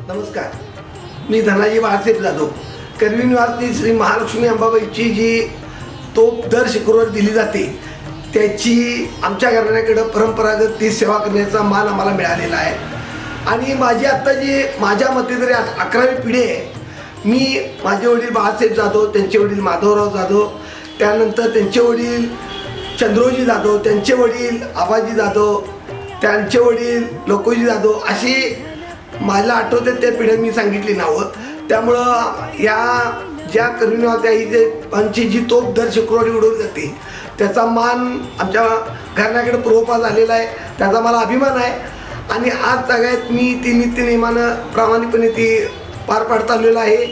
नमस्कार, मी धनाजी बाळासाहेब जाधव. करवी निवासी श्री महालक्ष्मी अंबाबाईची जी तोफ दर शुक्रवारी दिली जाते त्याची आमच्या घराण्याकडं परंपरागत ती सेवा करण्याचा मान आम्हाला मिळालेला आहे. आणि माझी आत्ता जी माझ्या मते तरी 11वी पिढी आहे. मी माझे वडील बाळासाहेब जाधव, त्यांचे वडील माधवराव जाधव, त्यानंतर त्यांचे वडील चंद्रोजी जाधव, त्यांचे वडील आबाजी जाधव, त्यांचे वडील लोकोजी जाधव, अशी मला आठवते त्या पिढ्या मी सांगितली नावं. त्यामुळं या ज्या करवी होत्या ही जे आमची जी तोफ दर शुक्रवारी उडवली जाते त्याचा मान आमच्या घराण्याकडे पूर्वपास झालेला आहे. त्याचा मला अभिमान आहे. आणि आज सगळ्यात मी ती नित्यनेमानं प्रामाणिकपणे ती पार पाडता आलेलं आहे.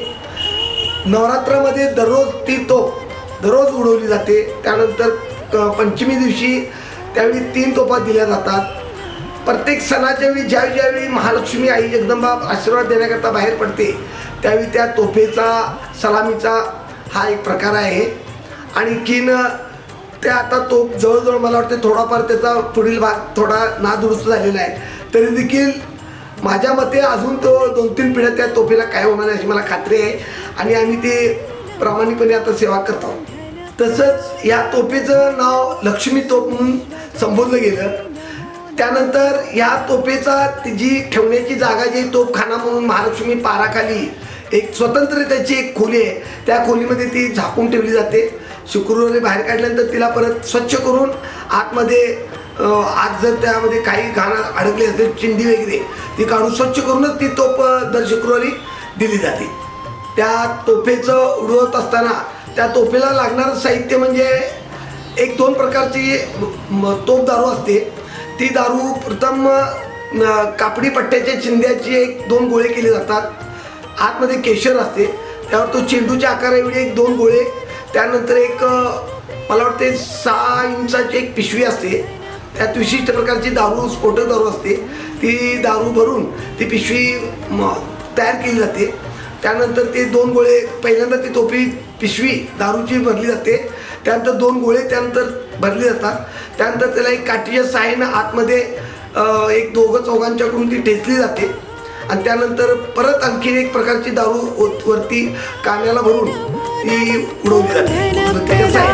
नवरात्रामध्ये दररोज ती तोफ दररोज उडवली जाते. त्यानंतर पंचमी दिवशी त्यावेळी 3 तोफा दिल्या जातात. प्रत्येक सणाच्या वेळी ज्यावेळी महालक्ष्मी आई जगदंबा आशीर्वाद देण्याकरता बाहेर पडते त्यावेळी त्या तोफेचा सलामीचा हा एक प्रकार आहे. आणखीन त्या आता तोफ जवळजवळ मला वाटते थोडाफार त्याचा पुढील भाग थोडा नादुरुस्त झालेला आहे. तरी देखील माझ्या मते अजून तो 2-3 पिढ्या त्या तोफेला काय होणार अशी मला खात्री आहे. आणि आम्ही ते प्रामाणिकपणे आता सेवा करतो. तसंच या तोफेचं नाव लक्ष्मी तोफ म्हणून संबोधलं गेलं. त्यानंतर ह्या तोफेचा जी ठेवण्याची जागा जी तोफखाना म्हणून महालक्ष्मी पाराखाली एक स्वतंत्र त्याची एक खोली आहे. त्या खोलीमध्ये ती झाकून ठेवली जाते. शुक्रवारी बाहेर काढल्यानंतर तिला परत स्वच्छ करून आतमध्ये आत जर त्यामध्ये काही घाण अडकली असेल चिंदी वगैरे ती काढून स्वच्छ करूनच ती तोफ दर शुक्रवारी दिली जाते. त्या तोफेचं उडवत असताना त्या तोफेला लागणारं साहित्य म्हणजे 1-2 प्रकारची तोफ दारू असते. ती दारू प्रथम कापडी पट्ट्याच्या चिंध्याची 1-2 गोळे केले जातात. आतमध्ये केशर असते. त्यावर तो चेंडूच्या आकाराएवढी 1-2 गोळे. त्यानंतर एक मला वाटते 6 इंचाची एक पिशवी असते. त्यात विशिष्ट प्रकारची दारू स्फोटक दारू असते. ती दारू भरून ती पिशवी तयार केली जाते. त्यानंतर ते 2 गोळे पहिल्यांदा ती पिशवी दारूची भरली जाते. त्यानंतर 2 गोळे त्यानंतर भरली जातात. त्यानंतर त्याला एक काठीच्या सहाय्यानं आतमध्ये 1-2 ती ठेचली जाते. आणि त्यानंतर परत आणखीन एक प्रकारची दारू वरती कान्याला भरून ती उडवली जाते.